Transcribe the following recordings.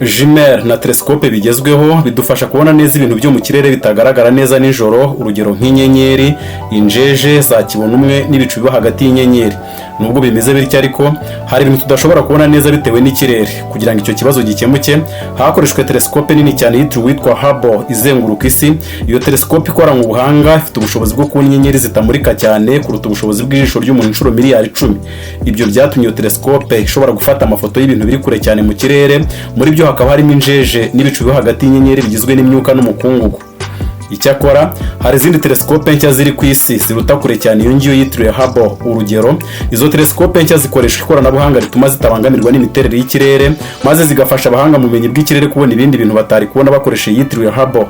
Jumelle na telescope bigezweho bidufasha kubona neza ibintu byo mu kirere bitagaragara neza nijoro, urugero nk'inyenyeri, injeje za kibonumwe n'ibicu biba hagati y'inyenyeri. Nubwo bimeze bityo ariko hari ibintu tudashobora kubona neza bitewe n'ikirere. Kugira ngo icyo kibazo gikemuke, hakoreshwe telescope nini cyane yitwa Hubble izenguruka isi. Iyo telescope ikora mu buhanga, ifite ubushobozi bwo kubona inyenyeri zitamurika cyane kuruta ubushobozi bw'ijisho ry'umuntu inshuro miliyari 10. Ibyo byatumye iyo telescope ishobora gufata amafoto y'ibintu biri kure cyane mu kirere, muri byo hakaba harimo injeje n'ibicu biba hagati y'inyenyeri bigizwe n'imyuka n'umukungugu. Icyakora hari izindi telescope nshya ziri ku isi ziruta kure cyane iyo ngiyo yitiriwe Hubble. Urugero, izo telescope nshya zikoresha ikoranabuhanga rituma zitabangamirwa n'imiterere y'ikirere, maze zigafasha abahanga mu bumenyi bw'ikirere kubona ibindi bintu batari kubona bakoresha yitiriwe Hubble.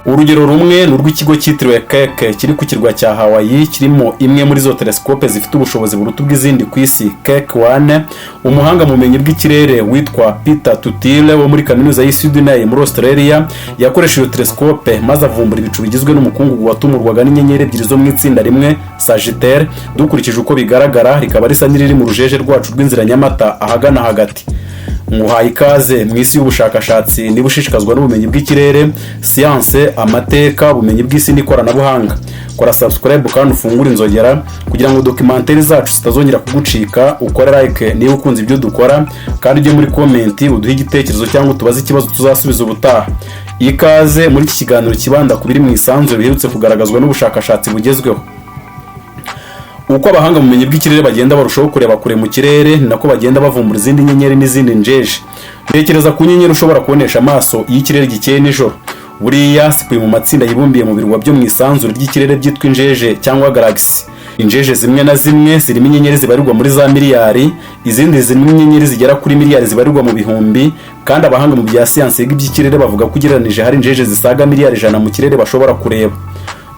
Urugero rumwe ni urw'ikigo cyitiriwe Keck kiri ku kirwa cya Hawaii, kirimo imwe muri zo telescope zifite ubushobozi buruta ubw'izindi ku isi, Keck 1. Umuhanga mu bumenyi bw'ikirere witwa Peter Tutile wo muri kaminuza y'i Sydney muri Australia yakoresheje iyo telescope maze avumbura ibicu bigizwe n'umukungugu watumurwaga n'inyenyeri ebyiri zo mu itsinda rimwe, Sagittaire. Dukurikije uko bigaragara rikaba risa n'iriri mu rujeje rwacu rw'inzira Nyamata ahagana hagati. Nguhaye ikaze mu isi y'ubushakashatsi niba ushishikazwa n'ubumenyi bw'ikirere, siyanse, amateka, ubumenyi bw'isi n'ikoranabuhanga. Kora subscribe kandi ufungure inzogera kugira ngo documentary zacu zitazongera kugucika. Ukore like niba ukunze ibyo dukora, kandi ujye muri comment uduhe igitekerezo cyangwa utubaze ikibazo tuzasubiza ubutaha. Ikaze muri iki kiganiro kibanda ku biri mu isanzure biherutse kugaragazwa n'ubushakashatsi bugezweho. Uko abahanga mu bumenyi bw'ikirere bagenda barushaho kureba kure mu kirere, nako bagenda bavumbura izindi nyenyeri n'izindi njeje. Ntekereza ku nyenyeri ushobora kubonesha amaso iyo ikirere gikeye nijoro. Buriya zikuye mu matsinda yibumbiye mu birwa byo mu isanzure ry'ikirere byitwa injeje cyangwa galaxy. Injeje zimwe na zimwe zirimo inyenyeri zibarirwa muri za miliyari, izindi zirimo inyenyeri zigera kuri miliyari zibarirwa mu bihumbi, kandi abahanga mu bya siyansi yiga iby'ikirere bavuga ko ugereranije hari injeje zisaga miliyari 100 mu kirere bashobora kureba.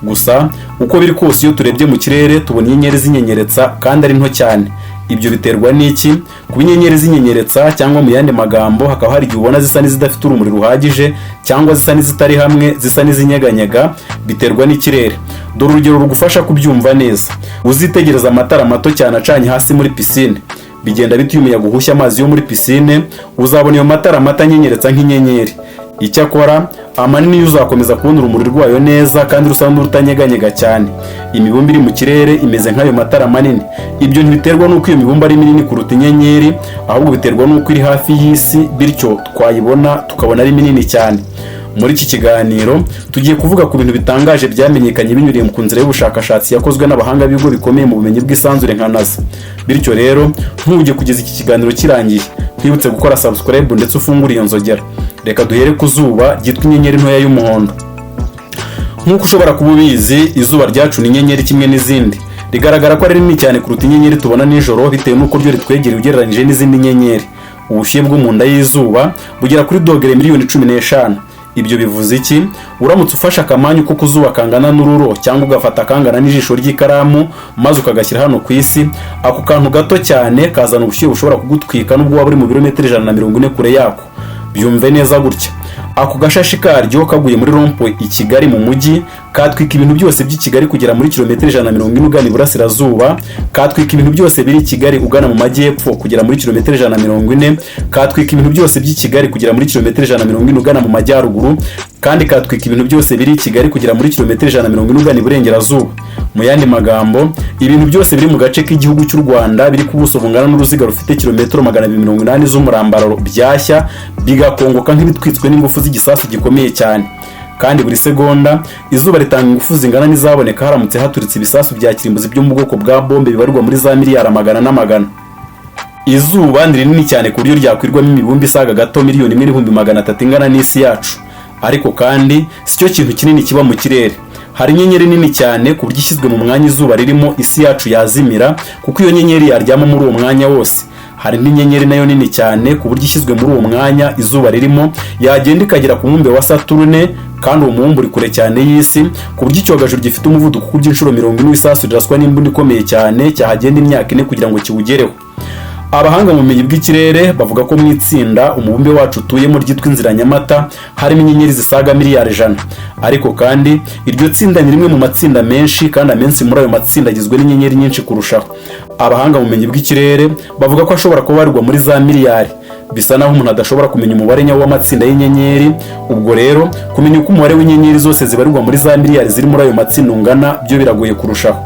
Gusa uko biri kose iyo turebye mu kirere tubona inyenyeri zinyenyeretsa kandi ari nto cyane. Ibyo biterwa n'iki? Kuba inyenyeri zinyenyeretsa cyangwa mu yandi magambo hakaba hari igihe ubona zisa n'izidafite urumuri ruhagije, cyangwa zisa n'izitari hamwe, zisa n'izinyeganyega, biterwa n'ikirere. Dore urugero rugufasha kubyumva neza. Uzitegereza amatara mato cyane acanye hasi muri pisine. Bigenda bituye umuyaga uhushya amazi yo muri pisine, uzabona iyo matara mata anyenyeretsa nk'inyenyeri. Icyakora amanini uzakomeza kubona urumuri rwayo neza kandi rusa n'urutanyeganyega cyane. Imibumbe iri mu kirere imeze nk'ayo matara manini. Ibyo ntibiterwa n'uko iyo mibumbe ari minini kuruta inyenyeri, ahubwo biterwa n'uko iri hafi y'isi, bityo twayibona tukabona ari minini cyane. Muri iki kiganiro tugiye kuvuga ku bintu bitangaje byamenyekanye binyuriye mu nzira y'ubushakashatsi yakozwe n'abahanga b'ibigo bikomeye mu bumenyi bw'isanzure nka NASA. Bityo rero ntujye kugeza iki kiganiro kirangiye, twibutse gukora subscribe ndetse ufungure iyo nzogera. Reka duhere ku zuba ryitwa inyenyeri ntoya y'umuhondo. Nk'uko ushobora kuba ubizi, izuba ryacu ni inyenyeri kimwe n'izindi. Rigaragara ko ari rinini cyane kuruta inyenyeri tubona nijoro bitewe n'uko ryo ritwegereye ugereranyije n'izindi nyenyeri. Ubushyuhe bwo mu nda y'izuba bugera kuri dogere miliyoni 15. Ibyo bivuze iki? Uramutse ufashe akamanyu ko kuzuba kangana n'ururo cyangwa ugafata kangana n'ijisho ry'ikaramu maze ukagashyira hano ku isi, ako kantu gato cyane kazana ubushyuhe bushobora kugutwika nubwo waba uri mu birometero 140 kure yako. Byumve neza gutya. Ako gashashi karyo kaguye muri rompoint i Kigali mu mujyi, katwika ibintu byose by'i Kigali kugera muri kilometero 140 ugana iburasirazuba, katwika ibintu byose biri i Kigali ugana mu majyepfo kugera muri kilometero 140, katwika ibintu byose by'i Kigali kugera muri kilometero 140 ugana mu majyaruguru, kandi katwika ibintu byose biri i Kigali kugera muri kilometero 140 ugana iburengerazuba. Mu yandi magambo, ibintu byose biri mu gace k'igihugu cy'u Rwanda biri ku buso bungana n'uruziga rufite kilometero 280 z'umurambararo byashya, bigakongoka nk'ibitwitswe n'ingufu z'igisasu gikomeye cyane. Kandi buri segonda izuba ritanga ingufu zingana n'izaboneka haramutse haturitse ibisasu bya kirimbuzi byo mu bwoko bwa bombe bibarirwa muri za miliyari amagana n'amagana. Izuba ni rinini cyane ku buryo ryakwirwamo imibumbe isaga gato miliyoni 1,300 ingana n'isi yacu. Ariko kandi sicyo kintu kinini kiba mu kirere. Hari inyenyeri nini cyane ku buryo ishyizwe mu mwanya izuba ririmo isi yacu yazimira, kuko iyo nyenyeri yaryama muri uwo mwanya wose. Hari n'inyenyeri nayo nini cyane ku buryo ishyizwe muri uwo mwanya izuba ririmo yagenda ikagera ku mubumbe wa Saturne, kandi uwo mubumbe uri kure cyane y'isi ku buryo icyogajuru gifite umuvuduko ukubye inshuro 40 w'isasu riraswa n'imbunda ikomeye cyane cyahagenda imyaka 4 kugira ngo kiwugereho. Abahanga mu bumenyi bw'ikirere bavuga ko mu itsinda umubumbe wacu utuyemo ryitwa inzira nyamata harimo inyenyeri zisaga miliyari 100, ariko kandi iryo tsinda ni rimwe mu matsinda menshi kandi amenshi muri ayo matsinda agizwe n'inyenyeri nyinshi kurushaho. Abahanga mu bumenyi bw'ikirere bavuga ko ashobora kubarirwa muri za miliyari. Bisa naho umuntu adashobora kumenya umubare nyawo w'amatsinda y'inyenyeri. Ubwo rero kumenya uko umubare w'inyenyeri zose zibarirwa muri za miliyari ziri muri ayo matsinda ungana byo biragoye kurushaho.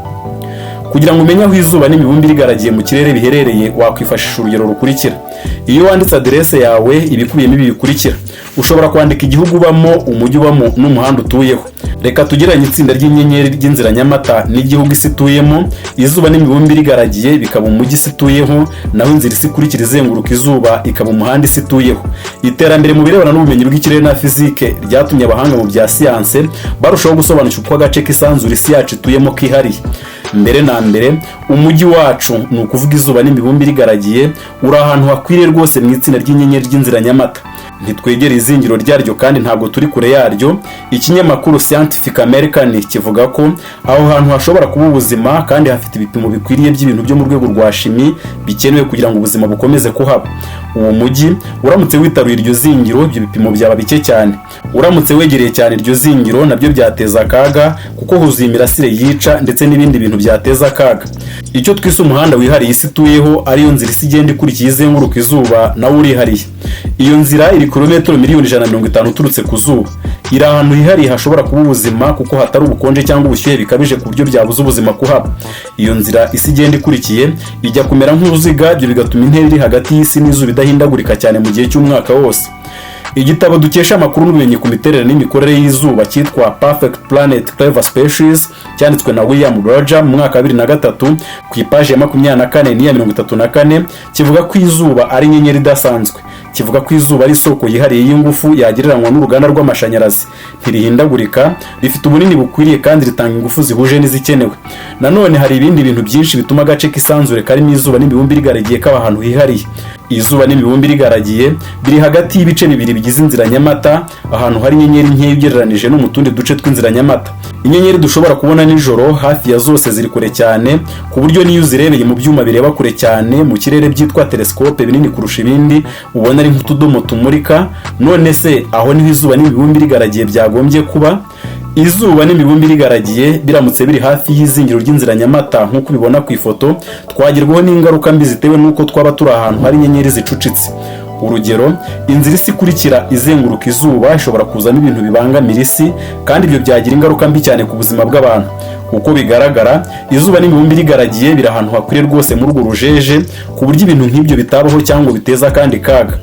Kugira ngo umenye aho izuba n'imibumbe irigaragiye mu kirere biherereye, wakwifashisha urugero rukurikira. Iyo wanditse adresse yawe ibikubiyemo ibi bikurikira. Ushobora kwandika igihugu ubamo, umujyi ubamo n'umuhanda utuyeho. Reka tugereranye itsinda ry'inyenyeri ry'inzira nyamata n'igihugu isi ituyemo. Izuba n'imibumbe irigaragiye bikaba umujyi isi ituyeho, naho inzira isi ikurikira izenguruka izuba ikaba umuhanda isi ituyeho. Iterambere mu birebana n'ubumenyi bw'ikirere na fizike ryatumye abahanga mu bya siyanse barushaho gusobanukirwa uko agace k'isanzure isi yacu ituyemo kihariye. Mbere na mbere, umujyi wacu ni ukuvuga izuba n'imibumbe irigaragiye uri ahantu hakwiriye rwose mu itsinda ry'inyenyeri ry'inzira nyamata. Ntitwegereye izingiro ryaryo kandi ntabwo turi kure yaryo. Ikinyamakuru Scientific American kivuga ko aho hantu hashobora kuba ubuzima kandi hafite ibipimo bikwiriye by'ibintu byo mu rwego rwa shimi bikenewe kugira ngo ubuzima bukomeze kuhaba. Uwo mujyi uramutse witaruye iryo zingiro, ibyo bipimo byaba bike cyane. Uramutse wegereye cyane iryo zingiro, nabyo byateza akaga kuko huzuye imirasire yica ndetse n'ibindi bintu byateza akaga. Icyo twise umuhanda wihariye isi ituyeho ariyo nzira isi igenda ikurikiye izenguruka izuba nawo urihariye. Iyo nzira iri kilometero miliyoni 150 uturutse ku zuba. Iri ahantu hihariye hashobora kuba ubuzima kuko hatari ubukonje cyangwa ubushyuhe bikabije ku buryo byabuza ubuzima kuhaba. Iyo nzira isi igenda ikurikiye ijya kumera nk'uruziga, ibyo bigatuma intera iri hagati y'isi n'izuba idahindagurika cyane mu gihe cy'umwaka wose. Igitabo dukesha amakuru n'ubumenyi ku miterere n'imikorere y'izuba cyitwa Perfect Planet Clever Species cyanditswe na William Roger mu mwaka wa 2003 ku ipaji ya 24 n'iya 34 kivuga ko izuba ari inyenyeri idasanzwe. Kivuga ko izuba ari isoko yihariye y'ingufu yagereranywa n'uruganda rw'amashanyarazi. Ntirihindagurika, rifite ubunini bukwiriye kandi ritanga ingufu zihuje n'izikenewe. Nanone hari ibindi bintu byinshi bituma agace k'isanzure karimo izuba n'imibumbe irigaragiye kaba ahantu hihariye. Izuba n'imibumbe irigaragiye biri hagati y'ibice bibiri bigize inzira nyamata, ahantu hari inyenyeri nke ugereranije no mu tundi duce tw'inzira nyamata. Inyenyeri dushobora kubona nijoro hafi ya zose ziri kure cyane ku buryo niyo uzirebeye mu byuma bireba kure cyane mu kirere byitwa telescope binini kurusha ibindi ubona ari nk'utudomo tumurika. None se aho niho izuba n'imibumbe irigaragiye byagombye kuba? Izuba n'imibumbe irigaragiye biramutse biri hafi y'izingiro ry'inzira nyamata nk'uko ubibona ku ifoto, twagirwaho n'ingaruka mbi zitewe n'uko twaba turi ahantu hari inyenyeri zicucitse. Urugero, inzira isi ikurikira izenguruka izuba ishobora kuzamo ibintu bibangamira isi kandi ibyo byagira ingaruka mbi cyane ku buzima bw'abantu. Uko bigaragara, izuba n'imibumbe irigaragiye biri ahantu hakwiriye rwose muri urwo rujeje ku buryo ibintu nk'ibyo bitabaho cyangwa biteza kandi kaga.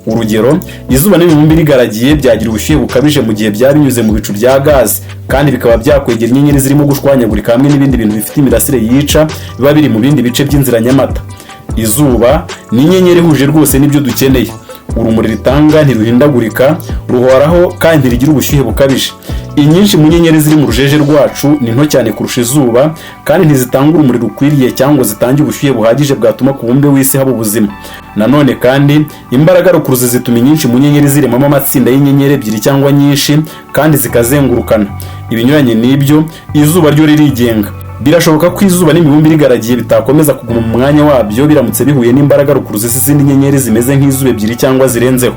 Urugero, izuba n'imibumbe irigaragiye byagira ubushyuhe bukabije mu gihe byaba binyuze mu bicu bya gazi kandi bikaba byakwegera inyenyeri zirimo gushwanyagurika hamwe n'ibindi bintu bifite imirasire yica biba biri mu bindi bice by'inzira nyamata. Izuba ni inyenyeri ihuje rwose n'ibyo dukeneye. Urumuri ritanga ntiruhindagurika, ruhoraho kandi ntirigira ubushyuhe bukabije. Inyinshi mu nyenyeri ziri mu rujeje rwacu ni nto cyane kurusha izuba kandi ntizitanga urumuri rukwiriye cyangwa zitange ubushyuhe buhagije bwatuma ku mubumbe w'isi haba ubuzima. Nanone kandi imbaraga rukuruzi zituma inyinshi mu nyenyeri ziremamo amatsinda y'inyenyeri ebyiri cyangwa nyinshi kandi zikazengurukana. Ibinyuranye n'ibyo, izuba ryo ririgenga. Birashoboka ko izuba n'imibumbe irigaragiye bitakomeza kuguma mu mwanya wabyo biramutse bihuye n'imbaraga rukuruzi z'izindi nyenyeri zimeze nk'izuba ebyiri cyangwa zirenzeho.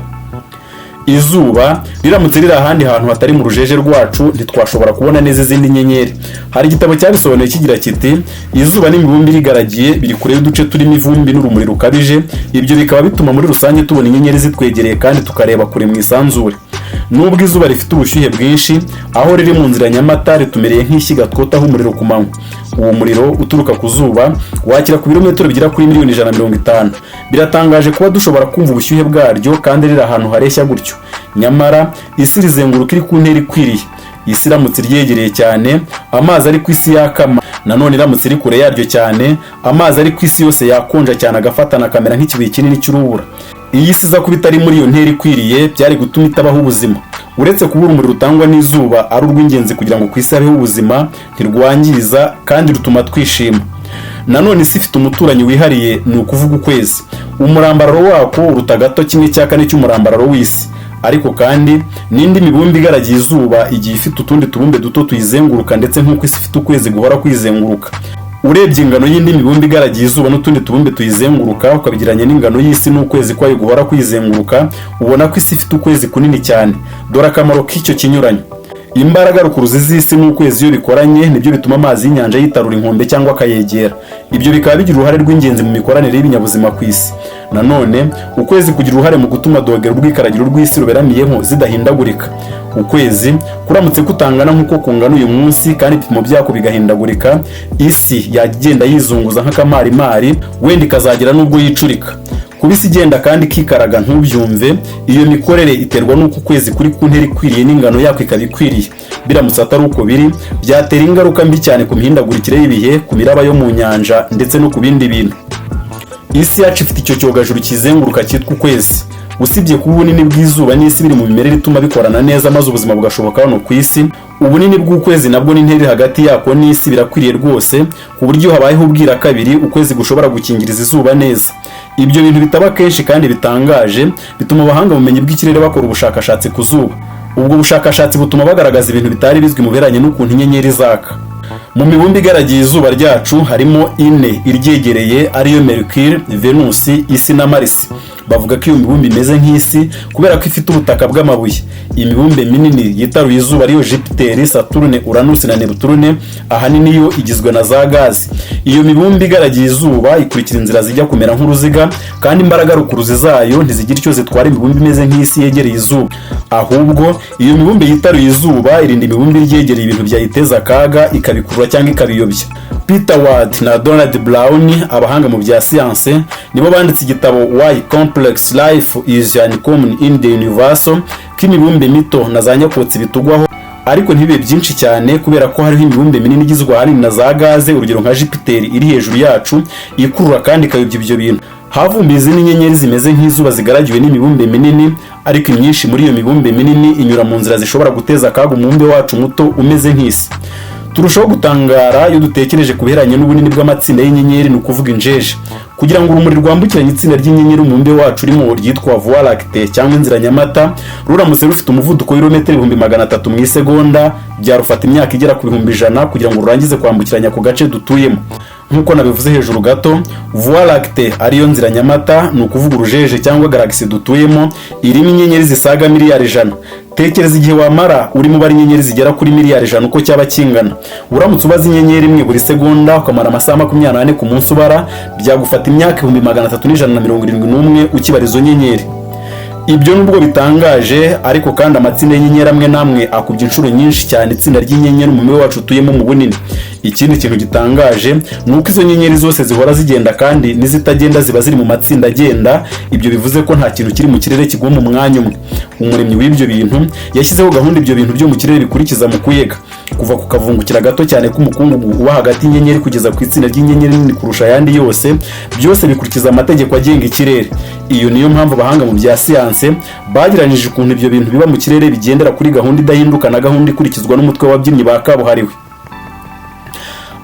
Izuba riramutse riri ahandi hantu hatari mu rujeje rwacu ntitwashobora kubona neza izindi nyenyeri. Hari igitabo cyabisobanuye kigira kiti izuba n'imibumbe irigaragiye biri kure y'uduce turimo ivumbi n'urumuri rukabije. Ibyo bikaba bituma muri rusange tubona inyenyeri zitwegereye kandi tukareba kure mu isanzure. Nubwo izuba rifite ubushyuhe bwinshi, aho riri mu nzira nyamata ritumereye nk'ishyiga twotaho umuriro ku manywa. Uwo muriro uturuka ku zuba wakira ku birometero bigera kuri miliyoni 150. Biratangaje kuba dushobora kumva ubushyuhe bwaryo kandi riri ahantu hareshya gutyo. Nyamara isi rizenguruka iri ku ntera ikwiriye. Isi iramutse ryegereye cyane, amazi ari ku isi yakama. Nanone iramutse iri kure yaryo cyane, amazi ari ku isi yose yakonja cyane agafatana akamera nk'ikibuye kinini cy'urubura. Iyi isi iza kuba itari muri iyo ntera ikwiriye byari gutuma itabaho ubuzima. Uretse kuba urumuri rutangwa n'izuba ari urw'ingenzi kugira ngo ku isi habeho ubuzima, ntirwangiza kandi rutuma twishima. Nanone isi ifite umuturanyi wihariye, ni ukuvuga ukwezi. Umurambararo wako uruta gato 1/4 cy'umurambararo w'isi. Ariko kandi n'indi mibumbe igaragiye izuba igiye ifite utundi tubumbe duto tuyizenguruka ndetse nk'uko isi ifite ukwezi guhora kwizenguruka. Urebye ingano y'indi mibumbe igaragiye izuba n'utundi tubumbe tuyizenguruka ukabigeranya n'ingano y'isi n'ukwezi kwayo guhora kuyizenguruka, ubona ko isi ifite ukwezi kunini cyane. Dore akamaro k'icyo kinyuranyo. Imbaraga rukuruzi z'isi n'ukwezi iyo bikoranye nibyo bituma amazi y'inyanja yitarura inkombe cyangwa akayegera. Ibyo bikaba bigira uruhare rw'ingenzi mu mikoranire y'ibinyabuzima ku isi. Nanone ukwezi kugira uruhare mu gutuma dogera urwikaragiro rw'isi ruberamiyeho zidahindagurika. Ukwezi kuramutse kutangana nk'uko kungana uyu munsi kandi ibipimo byako bigahindagurika, isi yagenda yizunguza nk'akamarimari, wenda ikazagira n'ubwo yicurika. Kuba isi igenda kandi ikikaraga ntubyumve, iyo mikorere iterwa n'uko ukwezi kuri ku ntera ikwiriye n'ingano yako ikaba ikwiriye. Biramutse atari uko biri, byatera ingaruka mbi cyane ku mihindagurikire y'ibihe, ku miraba yo mu nyanja ndetse no ku bindi bintu. Isi yacu ifite icyo cyogajuru kizenguruka cyitwa ukwezi. Usibye kuba ubunini bw'izuba n'isi biri mu mimerere ituma bikorana neza maze ubuzima bugashoboka hano ku isi, ubunini bw'ukwezi nabwo n'intera hagati yako n'isi birakwiriye rwose, ku buryo habayeho ubwira kabiri ukwezi gushobora gukingiriza izuba neza. Ibyo bintu bitaba kenshi kandi bitangaje, bituma abahanga mu bumenyi bw'ikirere bakora ubushakashatsi ku zuba. Ubwo bushakashatsi butuma bagaragaza ibintu bitari bizwi mu bihereranye n'ukuntu inyenyeri zaka. Mu mibumbe igaragiye izuba ryacu harimo ine iryegereye ariyo Mercure, Venus, isi na Mars. Bavuga ko iyo mibumbe imeze nk'isi kubera ko ifite ubutaka bw'amabuye. Imibumbe minini yitaruye izuba ariyo Jupiter, Saturne, Uranus na Neptune ahanini yo igizwe na za gazi. Iyo mibumbe igaragiye izuba ikurikira inzira zijya kumera nk'uruziga, kandi imbaraga rukuruzi zayo ntizigira icyo zitwara imibumbe imeze nk'isi yegereye izuba. Ahubwo iyo mibumbe yitaruye izuba irinda imibumbe iryegereye ibintu byayiteza akaga, ikabikurura cyangwa ikabiyobya. Peter Ward na Donald Brown, abahanga mu bya siyanse, nibo banditse igitabo Why Complex Life is Uncommon in the Universe, ko imibumbe mito na za nyakotsi bitugwaho ariko ntibibe byinshi cyane kubera ko hariho imibumbe minini igizwe ahanini na za gaze, urugero nka Jupiter iri hejuru yacu ikurura kandi ikayobya ibyo bintu. Havumbize n'inyenyeri zimeze nk'izuba zigaragiwe n'imibumbe minini, ariko imyinshi muri iyo mibumbe minini inyura mu nzira zishobora guteza akaga umubumbe wacu muto umeze nk'isi. Turushaho gutangara iyo dutekereje ku bihereranye n'ubunini bw'amatsinda y'inyenyeri, ni ukuvuga injeje. Kugira ngo urumuri rwambukiranye itsinda ry'inyenyeri umubumbe wacu urimo ryitwa Voie lactée cyangwa inzira nyamata, ruramutse rufite umuvuduko w'ibirometero 300 mu isegonda, byarufata imyaka igera ku 100 kugira ngo rurangize kwambukiranya ku gace dutuyemo. Nk'uko nabivuze hejuru gato, Voie lactée ariyo nzira nyamata, ni ukuvuga urujeje cyangwa galaxy dutuyemo, irimo inyenyeri zisaga miliyari 100. Tekereza igihe wamara urimo bari inyenyeri zigera kuri miliyari 100 uko cyaba kingana. Uramutse ubaza inyenyeri imwe buri segonda ukamara amasaha 24 ku munsi ubara, byagufata imyaka 371 ukibara izo nyenyeri. Ibyo nubwo bitangaje, ariko kandi amatsinda y'inyenyeri amwe namwe akubye inshuro nyinshi cyane itsinda ry'inyenyeri mu mubumbe wacu utuyemo mu bunini. Ikindi kintu gitangaje ni uko izo nyenyeri zose zihora zigenda kandi n'izitagenda ziba ziri mu matsinda agenda. Ibyo bivuze ko nta kintu kiri mu kirere kigwa mu mwanya umwe. Umuremyi w'ibyo bintu yashyizeho gahunda ibyo bintu byo mu kirere bikurikiza mu kuyega, kuva ku kavungukira gato cyane k'umukungugu uba hagati y'inyenyeri kugeza ku itsinda ry'inyenyeri nini kurusha ayandi yose, byose bikurikiza amategeko agenga ikirere. Iyo niyo mpamvu abahanga mu bya siyanse bagiranyije ukuntu ibyo bintu biba mu kirere bigendera kuri gahunda idahinduka na gahunda ikurikizwa n'umutwe w'ababyinnyi ba kabuhariwe.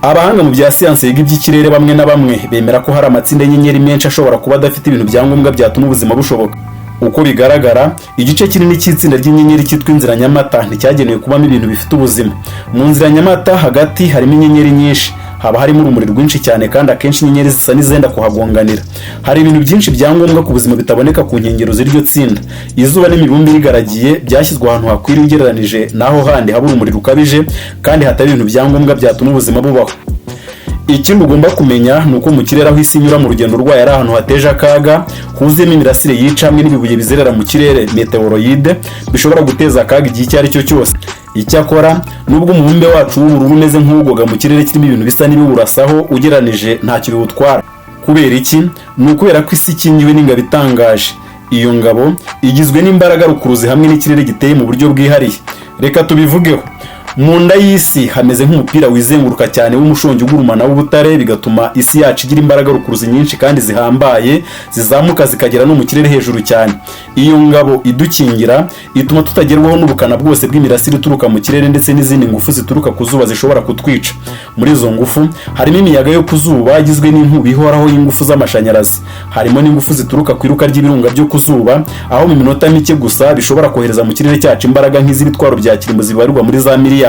Abahanga mu bya siyanse yiga iby'ikirere bamwe na bamwe bemera ko hari amatsinda y'inyenyeri menshi ashobora kuba adafite ibintu byangombwa byatuma ubuzima bushoboka. Uko bigaragara, igice kinini cy'itsinda ry'inyenyeri cyitwa inzira nyamata nticyagenewe kubamo ibintu bifite ubuzima. Mu nzira nyamata hagati harimo inyenyeri nyinshi, haba harimo urumuri rwinshi cyane kandi akenshi inyenyeri zisa n'izenda kuhagonganira. Hari ibintu byinshi byangombwa ku buzima bitaboneka ku nkengero z'iryo tsinda. Izuba n'imibumbe irigaragiye byashyizwe ahantu hakwiriye ugereranije naho handi haba urumuri rukabije kandi hatari ibintu byangombwa byatuma ubuzima bubaho. Ikindi ugomba kumenya ni uko mu kirere aho isi inyura mu rugendo rwayo ari ahantu hateje akaga, huzuyemo imirasire yica hamwe n'ibibuye bizerera mu kirere meteoroide, bishobora guteza akaga igihe icyo ari cyo cyose. Icyakora nubwo umubumbe wacu w'ubururu umeze nk'uwogoga mu kirere kirimo ibintu bisa n'ibiwurasaho, ugereranije ntacyo biwutwara. Kubera iki? Ni ukubera ko isi ikingiwe n'ingabo itangaje. Iyo ngabo igizwe n'imbaraga rukuruzi hamwe n'ikirere giteye mu buryo bwihariye. Reka tubivugeho. Mu nda y'isi hameze nk'umupira wizenguruka cyane w'umushongi ugurumana w'ubutare, bigatuma isi yacu igira imbaraga rukuruzi nyinshi kandi zihambaye, zizamuka zikagera no mu kirere hejuru cyane. Iyo ngabo idukingira ituma tutagerwaho n'ubukana bwose bw'imirasire ituruka mu kirere ndetse n'izindi ngufu zituruka ku zuba zishobora kutwica. Muri izo ngufu harimo imiyaga yo ku zuba igizwe n'inkubi ihoraho y'ingufu z'amashanyarazi. Harimo n'ingufu zituruka ku iruka ry'ibirunga byo ku zuba, aho mu minota mike gusa bishobora kohereza mu kirere cyacu imbaraga nk'iz'ibitwaro bya kirimbuzi bibarirwa muri za miliyari.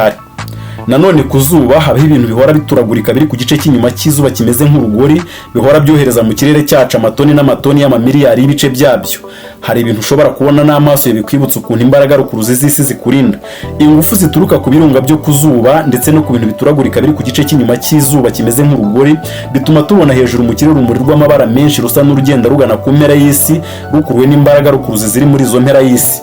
Nanone ku zuba habaho ibintu bihora bituragurika biri ku gice cy'inyuma cy'izuba kimeze nk'urugori, bihora byohereza mu kirere cyacu amatoni n'amatoni y'amamiliyari y'ibice byabyo. Hari ibintu ushobora kubona n'amaso yawe bikwibutsa ukuntu imbaraga rukuruzi z'isi zikurinda. Ingufu zituruka ku birunga byo ku zuba ndetse no ku bintu bituragurika biri ku gice cy'inyuma cy'izuba kimeze nk'urugori bituma tubona hejuru mu kirere urumuri rw'amabara menshi rusa n'urugenda rugana ku mpera y'isi rukuruwe n'imbaraga rukuruzi ziri muri izo mpera y'isi.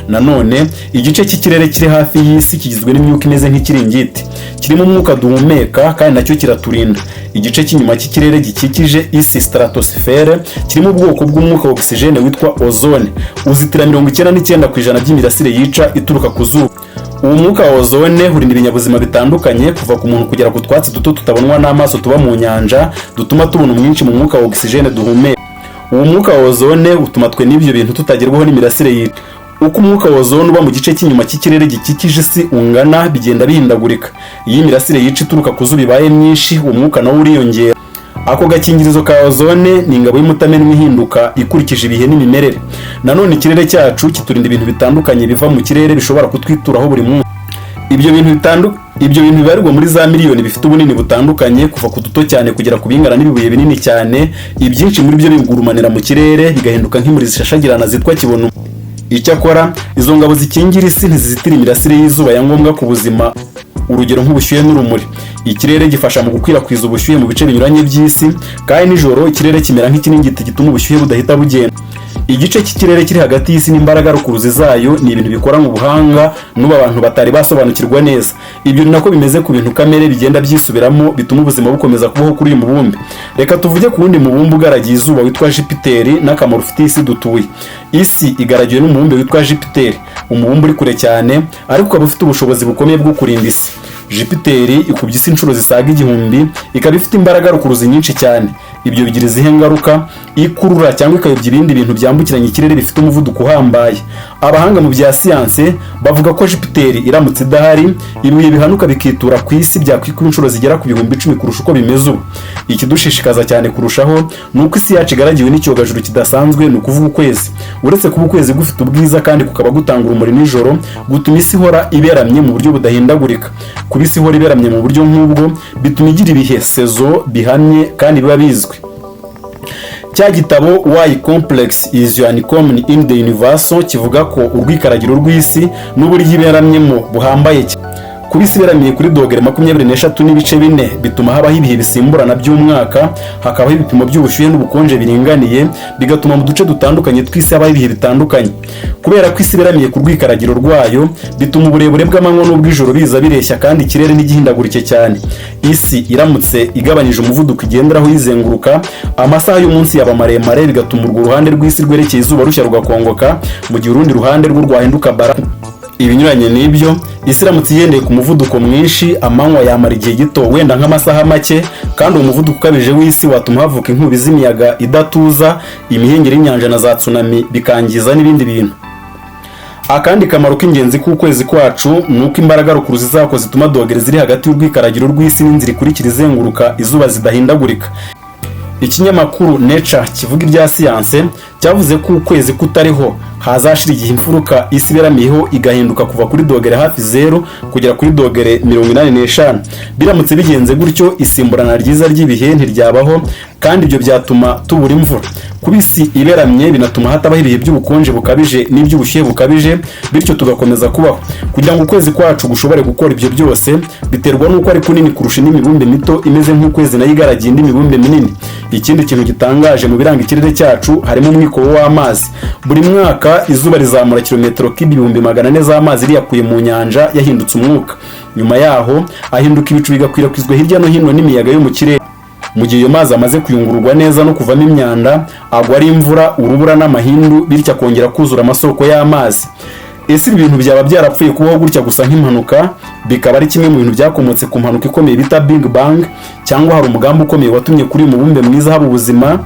Nanone igice cy'ikirere kiri hafi y'isi kigizwe n'imyuka imeze nk'ikiringiti, kirimo umwuka duhumeka kandi nacyo kiraturinda. Igice cy'inyuma cy'ikirere gikikije isi stratosphère kirimo ubwoko bw'umwuka wa oxygene witwa ozone, uzitira 99% by'imirasire yica ituruka ku zuba. Uwo mwuka wa ozone urinda ibinyabuzima bitandukanye kuva ku muntu kugera ku twatsi duto tutabonwa n'amaso tuba mu nyanja dutuma tubona umwinshi mu mwuka wa oxygene duhumeka. Uwo mwuka wa ozone utuma twe n'ibyo bintu tutagerwaho n'imirasire yica. Uko umwuka wa ozone uba mu gice cy'inyuma cy'ikirere gikikije isi ungana bigenda bihindagurika. Iyo imirasire yica ituruka ku zuba ibaye myinshi, uwo mwuka nawo uriyongera. Ako gakingirizo ka ozone ni ingabo y'umutamenwa ihinduka ikurikije ibihe n'imimerere. Nanone ikirere cyacu kiturinda ibintu bitandukanye biva mu kirere bishobora kutwituraho buri munsi. Ibyo bintu bibarirwa muri za miliyoni bifite ubunini butandukanye kuva ku duto cyane kugera ku bingana n'ibibuye binini cyane. Ibyinshi muri byo bigurumanira mu kirere bigahinduka nk'imuri zishashagirana zitwa kibono. Icyakora izo ngabo zikingira isi ntizizitira imirasire y'izuba ya ngombwa ku buzima, urugero nk'ubushyuhe n'urumuri. Ikirere gifasha mu gukwirakwiza ubushyuhe mu bice binyuranye by'isi, kandi nijoro ikirere kimera nk'ikiringiti gituma ubushyuhe budahita bugenda. Igice cy'ikirere kiri hagati y'isi n'imbaraga rukuruzi zayo ni ibintu bikorana ubuhanga n'ubu abantu batari basobanukirwa neza. Ibyo ni nako bimeze ku bintu kamere bigenda byisubiramo bituma ubuzima bukomeza kubaho kuri uyu mubumbe. Reka tuvuge ku wundi mubumbe ugaragiye izuba witwa Jupiteri n'akamaro ufite isi dutuye. Isi igaragiwe n'umubumbe witwa Jupiteri, umubumbe uri kure cyane ariko ukaba ufite ubushobozi bukomeye bwo kurinda isi. Jupiteri ikubye isi inshuro zisaga 1000, ikaba ifite imbaraga rukuruzi nyinshi cyane. Ibyo bigira izihe ngaruka? Ikurura cyangwa ikayobya ibindi bintu byambukiranya ikirere bifite umuvuduko uhambaye. Abahanga mu bya siyanse bavuga ko Jupiteri iramutse idahari, ibibuye bihanuka bikitura ku isi byakwikuba inshuro zigera ku 10,000 kurusha uko bimeze ubu. Ikidushishikaza cyane kurushaho ni uko isi yacu igaragiwe n'icyogajuru kidasanzwe, ni ukuvuga ukwezi. Uretse kuba ukwezi gufite ubwiza kandi kukaba gutanga urumuri nijoro, gutuma isi ihora iberamye mu buryo budahindagurika. Kuba isi ihora iberamye mu buryo nk'ubwo bituma igira ibihe sezo bihamye kandi biba bizwi. Cya gitabo Why Complex is Uncommon in the Universe kivuga ko urwikaragiro rw'isi n'uburyo iberamyemo buhambaye. Kuba isi iberamiye kuri dogere 23.4 bituma habaho ibihe bisimburana by'umwaka, hakabaho ibipimo by'ubushyuhe n'ubukonje biringaniye, bigatuma mu duce dutandukanye tw'isi habaho ibihe bitandukanye. Kubera ko isi iberamiye ku rwikaragiro rwayo, bituma uburebure bw'amanywa n'ubw'ijoro biza bireshya kandi ikirere n'igihindagurike cyane. Isi iramutse igabanyije umuvuduko igenderaho yizenguruka, amasaha y'umunsi yaba maremare, bigatuma urwo ruhande rw'isi rwerekeye izuba rushya rugakongoka, mu gihe urundi ruhande rwo rwahinduka bara. Ibinyuranye n'ibyo, isi iramutse igendeye ku muvuduko mwinshi, amanywa yamara igihe gito wenda nk'amasaha make, kandi uwo muvuduko ukabije w'isi watuma havuka inkubi z'imiyaga idatuza, imihengeri y'inyanja na za tsunami bikangiza n'ibindi bintu. Akandi kamaro k'ingenzi k'ukwezi kwacu ni uko imbaraga rukuruzi zako zituma dogere ziri hagati y'urwikaragiro rw'isi n'inzira ikurikira izenguruka izuba zidahindagurika. Ikinyamakuru Nature kivuga ibya siyanse cyavuze ko ukwezi kutariho hazashira igihe imfuruka isi iberamiyeho igahinduka kuva kuri dogere hafi 0 kugera kuri dogere 85. Biramutse bigenze gutyo, isimburana ryiza ry'ibihe ntiryabaho, kandi ibyo byatuma tubura imvura. Kuba isi iberamye binatuma hatabaho ibihe by'ubukonje bukabije n'iby'ubushyuhe bukabije, bityo tugakomeza kubaho. Kugira ngo ukwezi kwacu gushobore gukora ibyo byose, biterwa n'uko ari kunini kurusha n'imibumbe mito imeze nk'ukwezi nayo igaragiye indi mibumbe minini. Ikindi kintu gitangaje mu biranga ikirere cyacu harimo umwiko w'amazi. Buri mwaka izuba rizamura kilometero k'ibihumbi 400 z'amazi riyakuye mu nyanja yahindutse umwuka. Nyuma yaho ahinduka ibicu bigakwirakwizwa hirya no hino n'imiyaga yo mu kirere. Mu gihe iyo mazi amaze kuyungururwa neza no kuvamo imyanda, agwa ari imvura, urubura n'amahindu, bityo akongera kuzura amasoko y'amazi. Ese ibintu byaba byarapfuye kubaho gutya gusa nk'impanuka, bikaba ari kimwe mu bintu byakomotse ku mpanuka ikomeye bita Big Bang, cyangwa hari umugambi ukomeye watumye kuri uyu mubumbe mwiza haba ubuzima?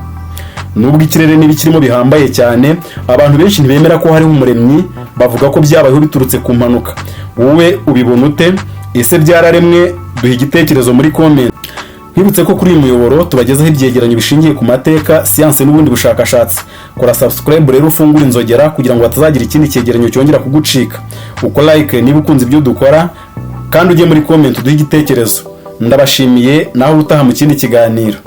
Nubwo ikirere n'ibikirimo bihambaye cyane, abantu benshi ntibemera ko hariho umuremyi, bavuga ko byabayeho biturutse ku mpanuka. Wowe ubibona ute? Ese byararemwe? Duha igitekerezo muri comment. Nkibutse ko kuri uyu muyoboro tubagezaho ibyegeranyo bishingiye ku mateka, siyanse n'ubundi bushakashatsi. Kora subscribe rero ufungura inzogera kugira ngo batazagira ikindi cyegeranyo cyongera kugucika. Uko like niba ukunze ibyo dukora, kandi ujye muri comment uduhe igitekerezo. Ndabashimiye, naho utaha mu kindi kiganiro.